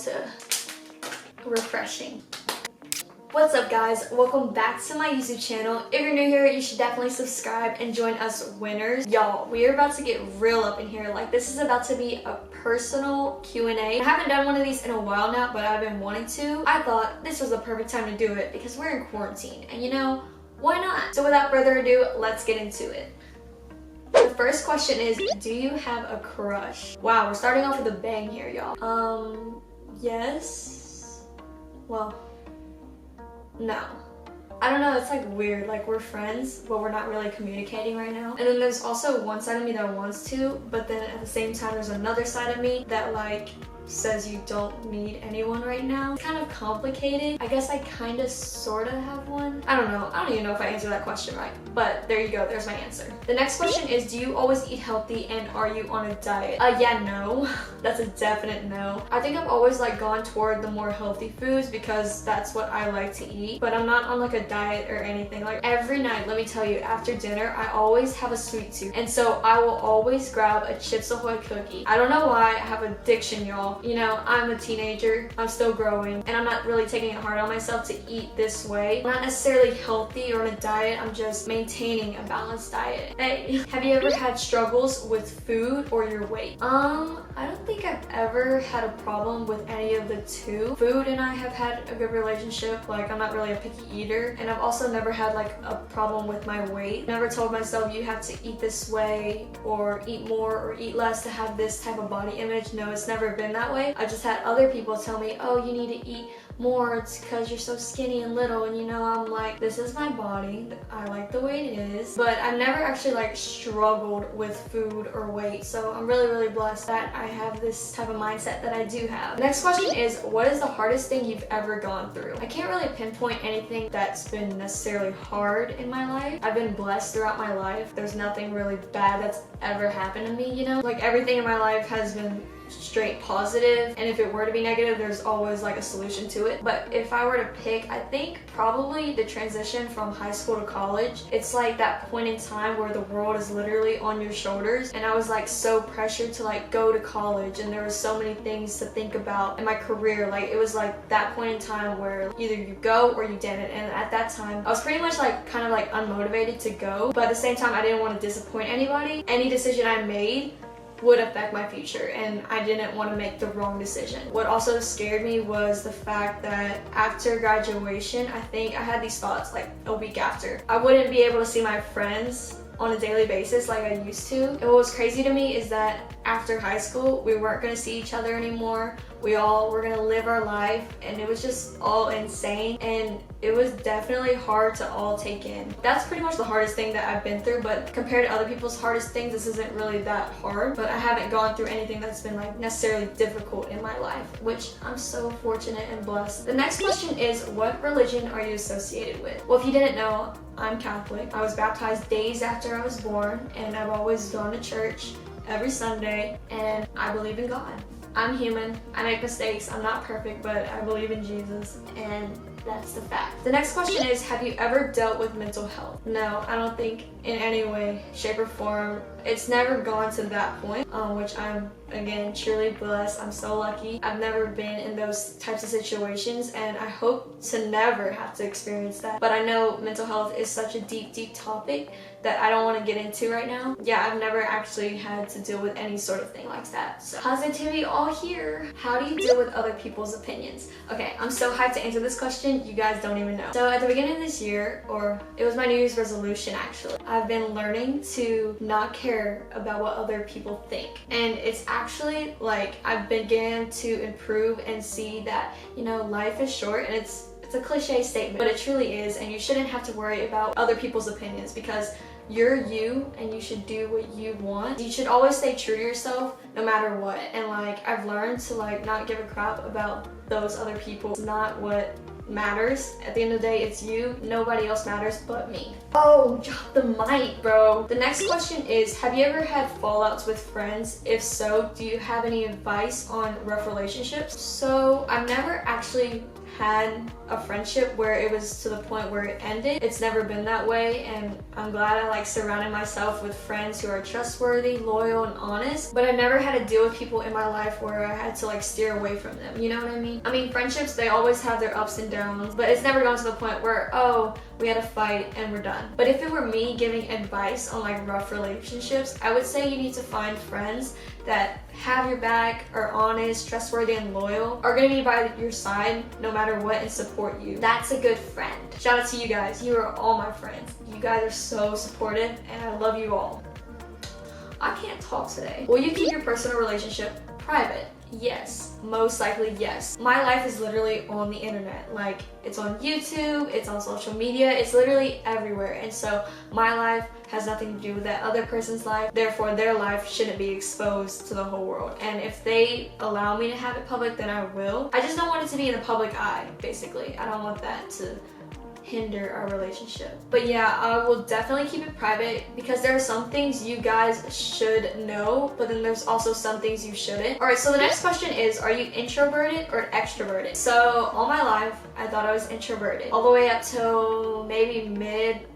to refreshing. What's up guys, welcome back to my YouTube channel. If you're new here, you should definitely subscribe and join us winners. Y'all, we are about to get real up in here. Like, this is about to be a personal Q&A. I haven't done one of these in a while now, but I've been wanting to. I thought this was the perfect time to do it because we're in quarantine and you know, why not? So without further ado, let's get into it. The first question is, do you have a crush? Wow, we're starting off with a bang here, y'all. Yes. Well, no. I don't know, it's like weird. Like, we're friends, but we're not really communicating right now. And then there's also one side of me that wants to, but then at the same time there's another side of me that like says you don't need anyone right now. It's kind of complicated. I guess I kind of sort of have one. I don't know. I don't even know if I answered that question right, but there you go. There's my answer. The next question is, do you always eat healthy and are you on a diet? Yeah, no. That's a definite no. I think I've always like gone toward the more healthy foods because that's what I like to eat, but I'm not on like a diet or anything. Like, every night, let me tell you, after dinner, I always have a sweet tooth. And so I will always grab a Chips Ahoy cookie. I don't know why. I have addiction, y'all. You know, I'm a teenager, I'm still growing, and I'm not really taking it hard on myself to eat this way. I'm not necessarily healthy or on a diet, I'm just maintaining a balanced diet. Hey, have you ever had struggles with food or your weight? I don't think I've ever had a problem with any of the two. Food and I have had a good relationship. Like, I'm not really a picky eater, and I've also never had like a problem with my weight. Never told myself you have to eat this way or eat more or eat less to have this type of body image. No, it's never been that way. I just had other people tell me, oh, you need to eat more, it's because you're so skinny and little, and you know, I'm like, this is my body, I like the way it is. But I've never actually like struggled with food or weight, so I'm really blessed that I have this type of mindset that I do have. The next question is, what is the hardest thing you've ever gone through? I can't really pinpoint anything that's been necessarily hard in my life. I've been blessed throughout my life. There's nothing really bad that's ever happened to me, you know? Like, everything in my life has been straight positive, and if it were to be negative, there's always like a solution to it. But if I were to pick, I think probably the transition from high school to college. It's like that point in time where the world is literally on your shoulders, and I was like so pressured to like go to college, and there was so many things to think about in my career. Like, it was like that point in time where either you go or you didn't, and at that time I was pretty much like kind of like unmotivated to go, but at the same time I didn't want to disappoint anybody. Any decision I made would affect my future, and I didn't want to make the wrong decision. What also scared me was the fact that after graduation, I think I had these thoughts like a week after. I wouldn't be able to see my friends on a daily basis like I used to. And what was crazy to me is that after high school, we weren't going to see each other anymore. We all were going to live our life, and it was just all insane, and it was definitely hard to all take in. That's pretty much the hardest thing that I've been through, but compared to other people's hardest things, this isn't really that hard. But I haven't gone through anything that's been like necessarily difficult in my life, which I'm so fortunate and blessed. The next question is, what religion are you associated with? Well, if you didn't know, I'm Catholic. I was baptized days after I was born, and I've always gone to church every Sunday, and I believe in God. I'm human, I make mistakes, I'm not perfect, but I believe in Jesus, and that's the fact. The next question is, have you ever dealt with mental health? No, I don't think in any way, shape, or form. It's never gone to that point, which I'm, again, truly blessed. I'm so lucky. I've never been in those types of situations, and I hope to never have to experience that. But I know mental health is such a deep topic that I don't want to get into right now. Yeah, I've never actually had to deal with any sort of thing like that. So, positivity all here. How do you deal with other people's opinions? Okay, I'm so hyped to answer this question, you guys don't even know. So at the beginning of this year, or it was my New Year's resolution actually, I've been learning to not care about what other people think. And it's actually like I've began to improve and see that, you know, life is short, and it's a cliche statement, but it truly is, and you shouldn't have to worry about other people's opinions because you're you and you should do what you want. You should always stay true to yourself no matter what. And like, I've learned to like not give a crap about those other people. It's not what matters. At the end of the day, it's you. Nobody else matters but me. Oh, drop the mic, bro. The next question is, have you ever had fallouts with friends? If so, do you have any advice on rough relationships? So I've never actually had a friendship where it was to the point where it ended. It's never been that way, and I'm glad I like surrounded myself with friends who are trustworthy, loyal, and honest. But I never had to deal with people in my life where I had to like steer away from them, you know what I mean? I mean, friendships, they always have their ups and downs, but it's never gone to the point where, oh, we had a fight and we're done. But if it were me giving advice on like rough relationships, I would say you need to find friends that have your back, are honest, trustworthy, and loyal, are gonna be by your side no matter what and support you. That's a good friend. Shout out to you guys. You are all my friends. You guys are so supportive and I love you all. I can't talk today. Will you keep your personal relationship private? Yes, most likely yes. My life is literally on the internet. Like, it's on YouTube, it's on social media, it's literally everywhere. And so my life has nothing to do with that other person's life. Therefore, their life shouldn't be exposed to the whole world. And if they allow me to have it public, then I will. I just don't want it to be in the public eye, basically. I don't want that to hinder our relationship. But yeah, I will definitely keep it private because there are some things you guys should know, but then there's also some things you shouldn't. Alright, so the next question is, are you introverted or extroverted? So all my life, I thought I was introverted. All the way up till maybe mid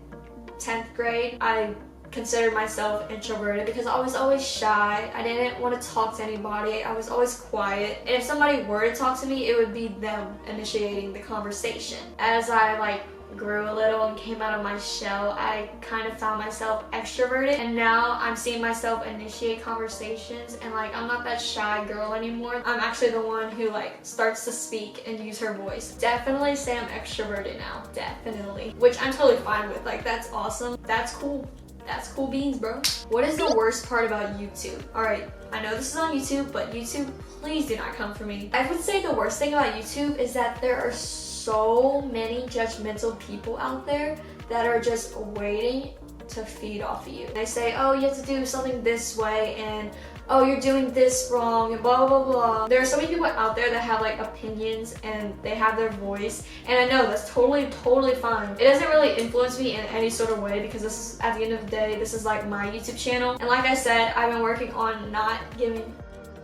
10th grade, I considered myself introverted because I was always shy. I didn't want to talk to anybody. I was always quiet. And if somebody were to talk to me, it would be them initiating the conversation. As I like grew a little and came out of my shell, I kind of found myself extroverted, and now I'm seeing myself initiate conversations, and like I'm not that shy girl anymore. I'm actually the one who like starts to speak and use her voice. Definitely say I'm extroverted now. Definitely. Which I'm totally fine with. Like, that's awesome. That's cool. That's cool beans, bro. What is the worst part about YouTube? Alright, I know this is on YouTube, but YouTube, please do not come for me. I would say the worst thing about YouTube is that there are so many judgmental people out there that are just waiting to feed off of you. They say, oh, you have to do something this way, and oh, you're doing this wrong, and blah, blah, blah. There are so many people out there that have like opinions and they have their voice, and I know that's totally fine. It doesn't really influence me in any sort of way because this is, at the end of the day, this is like my YouTube channel. And like I said, I've been working on not giving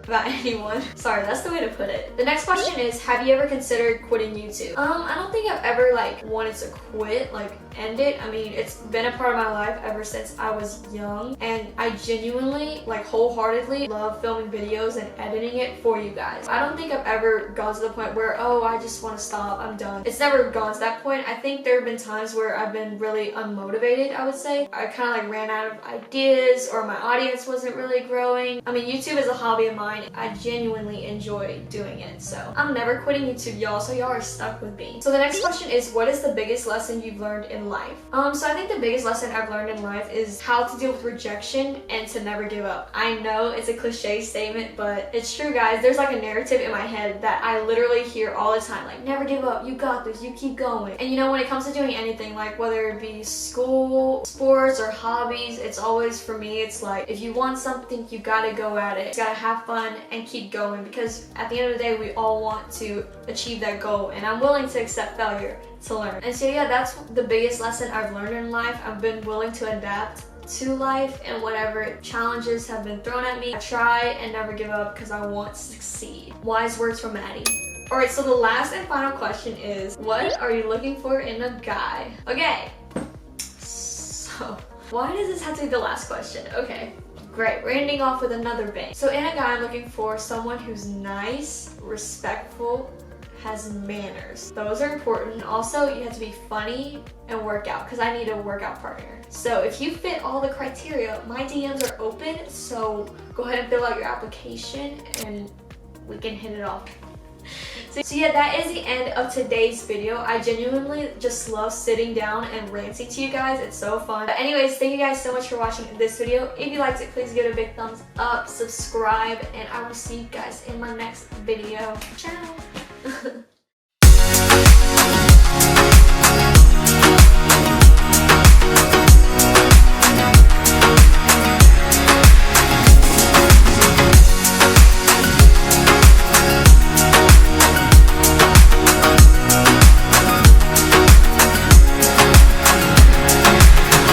about anyone. Sorry, that's the way to put it. The next question is, have you ever considered quitting YouTube? I don't think I've ever like wanted to quit, like end it. I mean, it's been a part of my life ever since I was young, and I genuinely, like wholeheartedly love filming videos and editing it for you guys. I don't think I've ever gone to the point where, oh, I just want to stop, I'm done. It's never gone to that point. I think there have been times where I've been really unmotivated, I would say. I kind of like ran out of ideas, or my audience wasn't really growing. I mean, YouTube is a hobby of mine. I genuinely enjoy doing it, so I'm never quitting YouTube, y'all, so y'all are stuck with me. So the next question is, what is the biggest lesson you've learned in life? So I think the biggest lesson I've learned in life is how to deal with rejection and to never give up. I know it's a cliche statement, but it's true, guys. There's like a narrative in my head that I literally hear all the time, like, never give up, you got this, you keep going. And you know, when it comes to doing anything, like whether it be school, sports, or hobbies, it's always, for me, it's like, if you want something, you gotta go at it. You gotta have fun and keep going, because at the end of the day, we all want to achieve that goal, and I'm willing to accept failure to learn. And so yeah, that's the biggest lesson I've learned in life. I've been willing to adapt to life, and whatever challenges have been thrown at me, I try and never give up because I want to succeed. Wise words from Maddie. Alright, so the last and final question is, what are you looking for in a guy? Okay, so why does this have to be the last question? Okay, great, we're ending off with another bang. So in a guy, I'm looking for someone who's nice, respectful, has manners. Those are important. Also, you have to be funny and work out, because I need a workout partner. So if you fit all the criteria, my DMs are open, so go ahead and fill out your application and we can hit it off. So yeah, that is the end of today's video. I genuinely just love sitting down and ranting to you guys. It's so fun. But anyways, thank you guys so much for watching this video. If you liked it, please give it a big thumbs up, subscribe, and I will see you guys in my next video. Ciao!